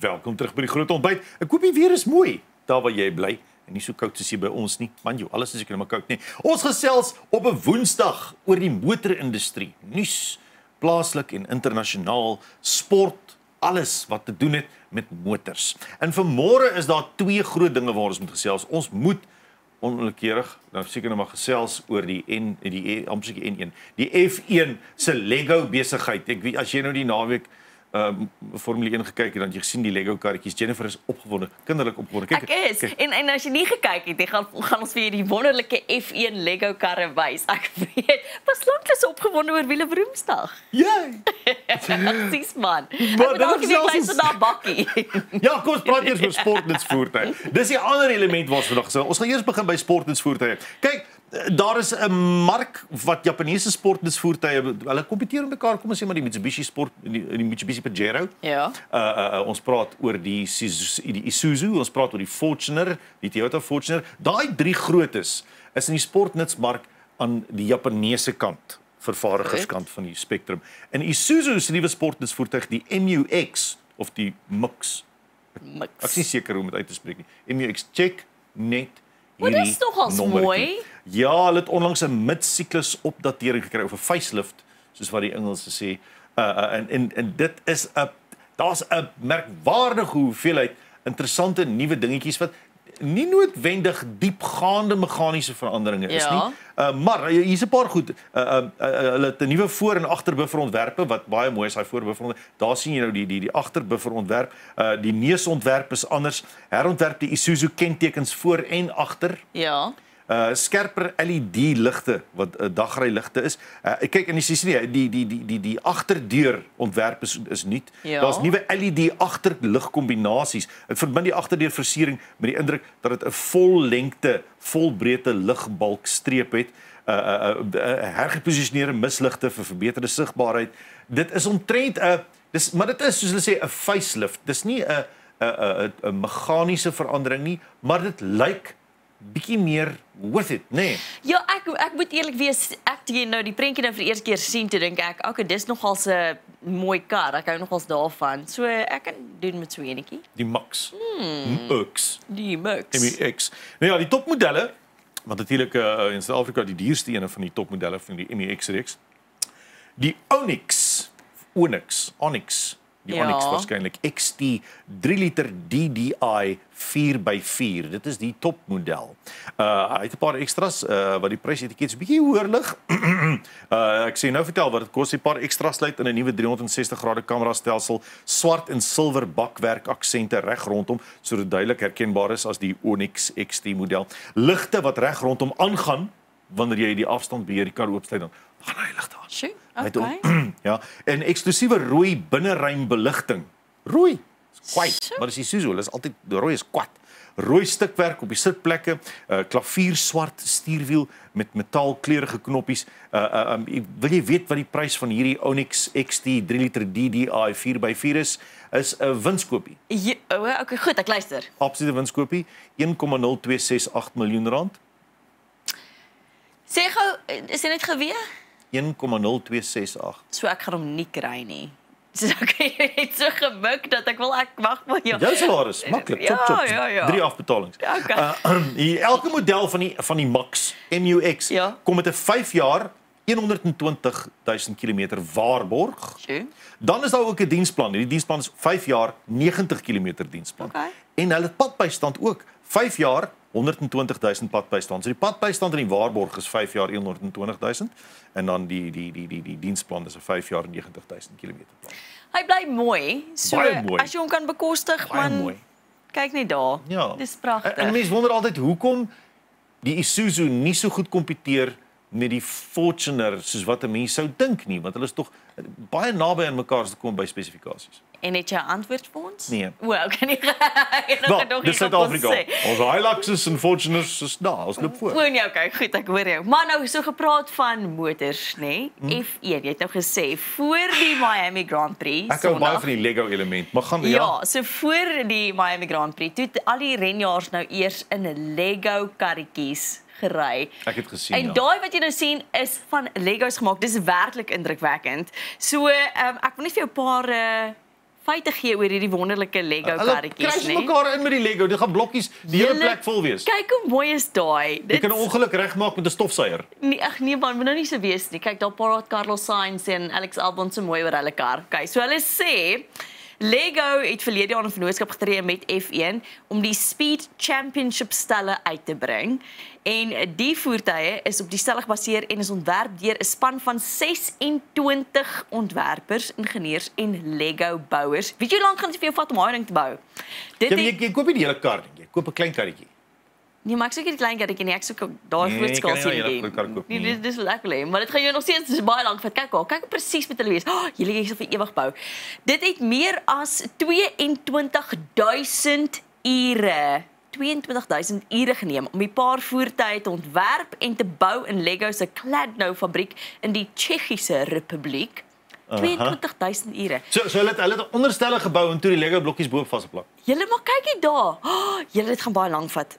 Welkom terug by die groot ontbyt. Ek hoop die weer is mooi daar waar jy bly en nie so koud soos hier by ons nie. Man, joh, alles is seker maar koud nie. Ons gesels op 'n Woensdag oor die motorindustrie. Nuus, plaaslik en internasionaal, sport, alles wat te doen het met motors. En vanmôre is daar twee groot dinge waar ons moet gesels. Ons moet onwillekeurig nou seker nog maar gesels oor die N1, die F1 se Lego besigheid. Ek weet as jy nou die naweek Formule 1 gekyk het, dan jy gesien die Lego karretjies. Jennifer is opgewonde, kinderlik opgewonde. Kyk, ek is. Kyk. En as jy nie gekyk het, gaan ons vir die wonderlike F1 Lego karre wys. Ek weet, was lanklaas opgewonde oor wiele Woensdag. Jy. Presies man. Maar dalk nie klein so daar bakkie. Ja, kom ons praat eers oor sportnutsvoertuie. Dis die ander element wat ons vandag gesê. Ons gaan eers begin by sportnutsvoertuie. Kyk, daar is 'n mark wat Japaneese sportnutsvoertuie, hulle kompeteer met mekaar, kom ons sê maar die Mitsubishi die Mitsubishi Pajero. Ja. Ons praat oor die Isuzu, ons praat oor die Fortuner, die Toyota Fortuner. Daai drie grootes is in die sportnutsmark aan die Japaneese kant, vervaardigerskant van die spektrum. En Isuzu se nuwe sportnutsvoertuig, die MU-X of die MU-X. Ek is nie seker hoe om dit uit te spreek nie. MU-X, check net. Maar dit is nogals mooi. Ja, hulle het onlangs 'n mid-siklus opdatering gekry of 'n facelift, soos wat die Engelse sê. En dit is daar's 'n merkwaardige hoeveelheid interessante nuwe dingetjies wat nie noodwendig diepgaande meganiese veranderinge is nie. Maar hier's 'n paar goed. Hulle het 'n nuwe voor- en agterbufferontwerpe wat baie mooi is, daai voorbuffer. Daar sien jy nou die agterbufferontwerp. Die neusontwerp is anders. Herontwerp die Isuzu kentekens voor en agter. Ja. Skerper LED ligte wat dagryligte is. Kyk en jy sien die agterdeur ontwerp is nuut. Ja. Daar's nuwe LED agterligkombinasies. Dit verbind die agterdeur versiering met die indruk dat dit 'n vollengte, volbreedte ligbalkstreep het. Hergeposisioneerde misligte vir verbeterde sigbaarheid. Dit is omtrent maar dit is soos hulle sê 'n facelift. Dis nie 'n meganiese verandering nie, maar dit lyk bietjie meer with it, nee. Ja, ek moet eerlik wees, ek toe nou die prentjie nou vir die eerste keer sien, toe dink ek, okay, dis nogals 'n mooi kar. Ek hou nogals daarvan. So ek kan doen met so enetjie. Die MU-X. MU-X. Die MU-X. MU-X. Nou ja, die topmodelle, want natuurlik in Suid-Afrika die duurste een van die topmodelle van die MU-X reeks. Die Onyx. Die Onyx waarskynlik XT 3 liter DDI 4x4. Dit is die topmodel. Hy het 'n paar extras wat die prysetiket 'n bietjie hoër lig. Ek sê nou vertel wat dit kos. 'n paar extras sluit in 'n nuwe 360 grade kamera stelsel, swart en silwer bakwerk aksente reg rondom, sodat dit duidelik herkenbaar is as die Onyx XT model. Ligte wat reg rondom aangaan wanneer jy die afstandbeheer die kar oopsluit dan gaan hy ligte aan. Sjoe, okay. Ja, en eksklusiewe rooi binneruimbeligting. Rooi, kwait, maar dis Isuzu, hulle is altyd rooi is kwad. Rooi stukwerk op die sitplekke, klavier swart stuurwiel met metaalkleurige knoppies. Wil jy weet wat die prys van hierdie Onyx XT 3 liter DDI 4x4 is 'n winskoopie. Ja, okay, goed, ek luister. Absolute winskoopie, 1,0268 miljoen rand. Sê gou, is dit net geweer? 1,0268. So ek gaan hom nie kry nie. So okay, jy het so gemik dat ek wag maar jou. Jou salaris, maklik, chop. Ja. 3 afbetalings. Ja, okay. Elke model van die MU-X, MU-X, kom met 'n 5 jaar 120.000 km waarborg. Sjoe. Dan is daar ook 'n diensplan. Die diensplan is 5 jaar 90 km diensplan. Okay. En hulle padbystand ook 5 jaar 120.000 padbystand. So die padbystand en die waarborg is 5 jaar 120.000 en dan die diensplan is 'n 5 jaar 90.000 km plan. Hy bly mooi. So mooi. As jy hom kan bekostig, man. Mooi. Kyk net daar. Ja. Dis pragtig. En mense wonder altyd hoekom die Isuzu nie so goed kompeteer met die Fortuner soos wat 'n mens sou dink nie, want hulle is tog baie naby aan mekaar as dit kom by spesifikasies. En het jy 'n antwoord vir ons? Nee. O, okay, nie. Dis Suid-Afrika. Ons Hiluxes en Fortuners is daar, ons loop voor. O nee, okay, goed, ek hoor jou. Maar nou so gepraat van motors, nê? F1, jy het nou gesê voor die Miami Grand Prix. Ek hou baie van die Lego element, maar gaan ja, so voor die Miami Grand Prix, toe al die renjaars nou eers in Lego karretjies gery. Ek het gesien. En daai wat jy nou sien is van Legos gemaak. Dis werklik indrukwekkend. So ek wil net vir jou 'n paar feite gee oor hierdie wonderlike Lego Hulle karretjies, kruis né? mekaar in met die Lego. Dit gaan blokkies die hele plek vol wees. Kyk hoe mooi is daai. Jy kan 'n ongeluk regmaak met 'n stofsuier. Nee, ag nee man, moet nou nie so wees nie. Kyk, daar praat Carlos Sainz en Alex Albon so mooi oor hulle kar. Okay, so hulle sê Lego het verlede jaar 'n vennootskap getree met F1 om die Speed Championship stelle uit te bring. En die voertuie is op die stel gebaseer en is ontwerp deur 'n span van 26 ontwerpers, ingenieurs en Lego bouers. Weet jy hoe lank gaan dit vir jou vat om daai ding te bou? Dit Jy koop nie die hele kar nie. Jy koop 'n klein karretjie. Nee, maar ek soek nie die klein karretjie nie, ek soek daai Nee, groot jy kan nie skaalsien die hele ding. groot kar koop nie. Nee, dis lekker lê, maar dit gaan jou nog steeds baie lank vat. Kyk hoe presies met hulle wees. Julle is vir ewig bou. Dit het meer as 22,000 ure 22,000 ure geneem om die paar voertuie te ontwerp en te bou in Lego se Kladno fabriek in die Tsjechiese Republiek. 22,000 ure. So hulle het 'n onderstelle gebou en toe die Lego blokkies bo-op vasgeplak. Julle maar kyk hier daar. Julle dit gaan baie lank vat.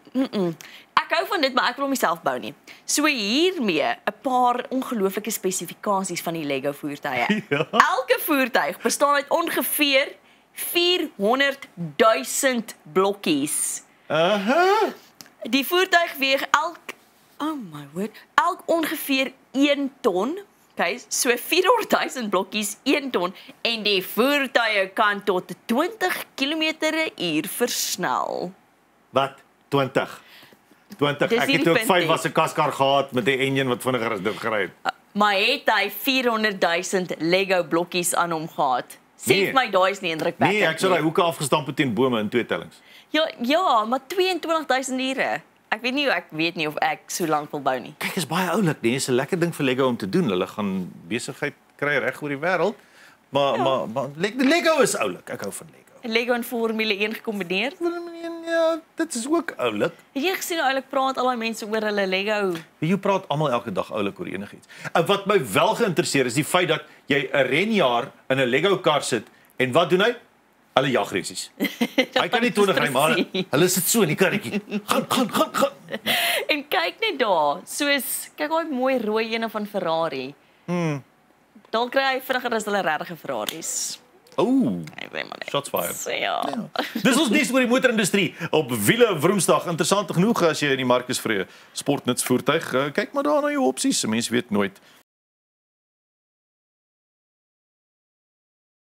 Ek hou van dit, maar ek wil hom nie self bou nie. So hiermee 'n paar ongelooflike spesifikasies van die Lego voertuie. Ja. Elke voertuig bestaan uit ongeveer 400,000 blokkies. Die voertuig weeg elk ongeveer 1 ton. Okay, so 400,000 blokkies 1 ton en die voertuie kan tot 20 km/h versnel. Wat? 20. Dis Ek hierdie het ook punt 5 nie. was 'n kaskar gehad met 'n enjin wat vinniger as dit gery het. Maar het hy 400,000 Lego blokkies aan hom gehad? Sê Nee. vir my daai is nie indrukwekkend. Nee, ek sou daai hoeke afgestamp het teen bome in 2 tellings. Ja, maar 22,000 ure. Ek weet nie of ek so lank wil bou nie. Kyk, is baie oulik, nee, is 'n lekker ding vir Lego om te doen. Hulle gaan besigheid kry reg oor die wêreld. Maar Lego is oulik. Ek hou van Lego. Lego en Formule 1 gekombineer. Ja, dit is ook oulik. Het jy gesien hoe oulik praat al daai mense oor hulle Lego? Jy praat almal elke dag oulik oor enigiets. Wat my wel geïnteresseer is die feit dat jy 'n renjaer in 'n Lego kar sit en wat doen hy? Hulle jagresies. Hy kan nie 20 ry maar hulle sit so in die karretjie. Gaan. En kyk net daar, soos kyk daai mooi rooi ene van Ferrari. Dalk kry hy vinniger as hulle regte Ferraris. Ek weet maar net. Shots fired. So, ja. Dis ons nuus oor die motorindustrie op wiele Woensdag. Interessant genoeg as jy in die mark is vir 'n sportnutsvoertuig. Kyk maar daar na jou opsies. Mense weet nooit